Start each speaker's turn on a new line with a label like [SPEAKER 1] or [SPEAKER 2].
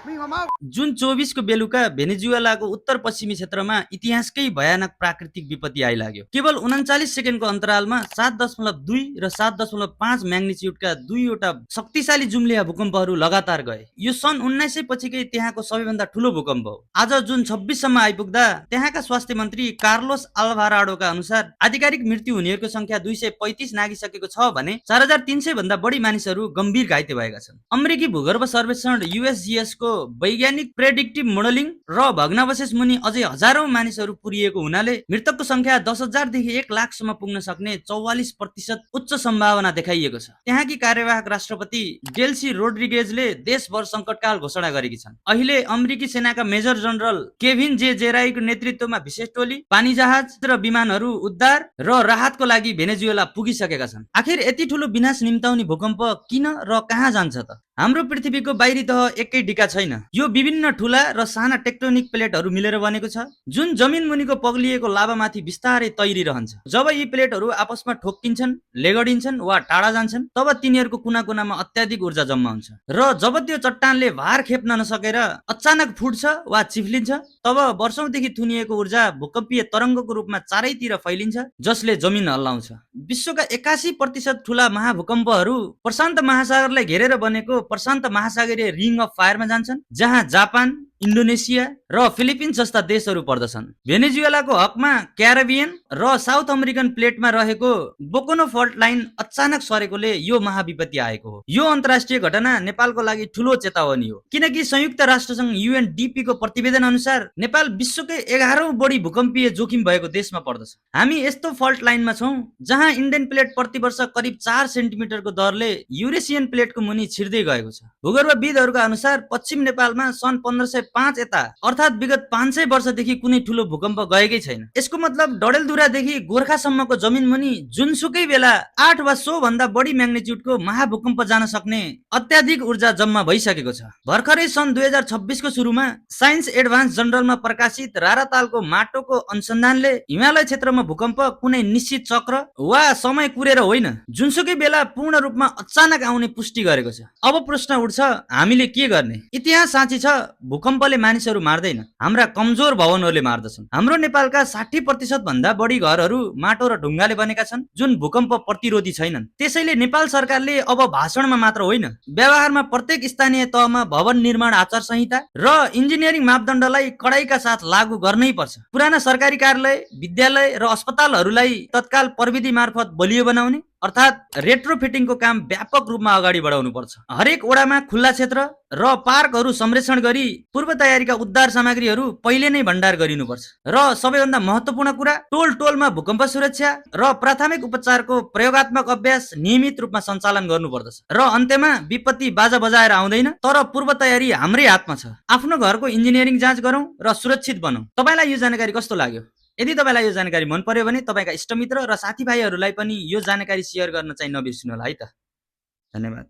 [SPEAKER 1] जुन 24 को बेलुका भेनेजुएलाको उत्तर पश्चिमी क्षेत्रमा इतिहासकै भयानक प्राकृतिक विपत्ति आइलाग्यो। केवल 39 सेकेन्डको अन्तरालमा 7.2 र 7.5 म्याग्निच्युडका दुईवटा शक्तिशाली जुम्लिया भूकम्पहरू लगातार गए। यो सन् 1900 पछिकै त्यहाँको सबैभन्दा ठूलो भूकम्प हो। आज जुन 26 सम्म आइपुग्दा त्यहाँका स्वास्थ्य मन्त्री कार्लोस अल्भाराडोका अनुसार आधिकारिक मृत्यु हुनेहरूको संख्या 235 नागिसकेको छ भने 4300 भन्दा बढी मानिसहरू गम्भीर घाइते भएका छन्। अमेरिकी भूगर्भ सर्वेक्षण USGS को वैज्ञानिक प्रेडिक्टिभ मोडलिङ र भग्नावशेष मुनि अझै हजारौं मानिसहरू पुरिएको हुनाले मृतकको संख्या 10,000 देखि 1 लाखसम्म पुग्न सक्ने 44% उच्च सम्भावना देखाइएको छ। त्यहाँकी कार्यवाहक राष्ट्रपति डेल्सी रोड्रिगेजले देशभर संकटकाल घोषणा गरेकी छन्। अहिले अमेरिकी सेनाका मेजर जनरल केभिन जे जेराईको नेतृत्वमा विशेष टोली, पानी जहाज र विमानहरू उद्धार र राहतको लागि भेनेजुएला पुगिसकेका छन्। आखिर यति ठूलो विनाश निम्ताउने भूकम्प किन र कहाँ जान्छ त? हाम्रो पृथ्वीको बाहिरी तह एकै डिका छैन। यो विभिन्न ठूला र साना टेक्टोनिक प्लेटहरू मिलेर बनेको छ, जुन जमिन मुनिको पग्लिएको लाभामाथि बिस्तारै तैरिरहन्छ। जब यी प्लेटहरू आपसमा ठोक्किन्छन्, लेगडिन्छन् वा टाढा जान्छन्, तब तिनीहरूको कुना कुनामा अत्याधिक ऊर्जा जम्मा हुन्छ र जब त्यो चट्टानले भार खेप्न नसकेर अचानक फुट्छ वा चिफ्लिन्छ, तब वर्षौंदेखि थुनिएको ऊर्जा भूकम्पीय तरङ्गको रूपमा चारैतिर फैलिन्छ, जसले जमिन हल्लाउँछ। विश्वका 81% ठूला महाभूकम्पहरू प्रशान्त महासागरलाई घेरेर बनेको प्रशान्त महासागरीय रिङ अफ फायरमा जान्छन्, जहाँ जापान, इन्डोनेसिया र फिलिपिन्स जस्ता देशहरू पर्दछन्। भेनेजुएलाको हकमा क्यारिबियन र साउथ अमेरिकन प्लेटमा रहेको बोकोनो फल्ट लाइन अचानक सरेकोले यो महाविपत्ति आएको हो। यो अन्तर्राष्ट्रिय घटना नेपालको लागि ठूलो चेतावनी हो, किनकि संयुक्त राष्ट्रसङ्घ UNDP को प्रतिवेदन अनुसार नेपाल विश्वकै 11औं बढी भूकम्पीय जोखिम भएको देशमा पर्दछ। हामी यस्तो फल्ट लाइनमा छौं जहाँ इन्डियन प्लेट प्रतिवर्ष करिब 4 सेन्टिमिटरको दरले युरेसियन प्लेटको मुनि छिर्दै गएको छ। भूगर्भविदहरूका अनुसार पश्चिम नेपालमा सन् 1505 यता अर्थात् विगत 500 वर्षदेखि कुनै ठूलो भूकम्प गएकै छैन। यसको मतलब डडेलधुरादेखि गोर्खासम्मको जमिन मुनि जुनसुकै बेला 8 वा सो भन्दा बढी म्याग्निच्युडको महाभूकम्प जान सक्ने अत्याधिक ऊर्जा जम्मा भइसकेको छ। भर्खरै सन् 2026 को सुरुमा साइन्स एडभान्स जर्नलमा प्रकाशित रारातालको माटोको अनुसन्धानले हिमालय क्षेत्रमा भूकम्प कुनै निश्चित चक्र वा समय कुरेर होइन, जुनसुकै बेला पूर्ण रूपमा अचानक आउने पुष्टि गरेको छ। अब प्रश्न उठ्छ, हामीले के गर्ने? इतिहास साँची छ, भूकम्पले मानिसहरू मार्दैन, हाम्रा कमजोर भवनहरूले मार्दछन्। हाम्रो नेपालका 60% भन्दा बढी घरहरू माटो र ढुङ्गाले बनेका छन्, जुन भूकम्प प्रतिरोधी छैनन्। त्यसैले नेपाल सरकारले अब भाषणमा मात्र होइन, व्यवहारमा प्रत्येक स्थानीय तहमा भवन निर्माण आचार संहिता र इन्जिनियरिङ मापदण्डलाई कडाइका साथ लागू गर्नै पर्छ। पुराना सरकारी कार्यालय, विद्यालय र अस्पतालहरूलाई तत्काल प्रविधि मार्फत बलियो बनाउने अर्थात् रेट्रोफिटिङको काम व्यापक रूपमा अगाडि बढाउनु पर्छ। हरेक ओडामा खुल्ला क्षेत्र र पार्कहरू संरक्षण गरी पूर्व तयारीका उद्धार सामग्रीहरू पहिले नै भण्डार गरिनुपर्छ। र सबैभन्दा महत्त्वपूर्ण कुरा, टोल टोलमा भूकम्प सुरक्षा र प्राथमिक उपचारको प्रयोगात्मक अभ्यास नियमित रूपमा सञ्चालन गर्नुपर्दछ। र अन्त्यमा विपत्ति बाजा बजाएर आउँदैन, तर पूर्व तयारी हाम्रै हातमा छ। आफ्नो घरको इन्जिनियरिङ जाँच गरौँ र सुरक्षित बनौँ। तपाईलाई यो जानकारी कस्तो लाग्यो? यदि तपाईलाई यो जानकारी मन पर्यो भने तपाईका इष्टमित्र र साथीभाइहरूलाई पनि यो जानकारी सेयर गर्न चाहिँ नबिर्सिनु होला है त। धन्यवाद।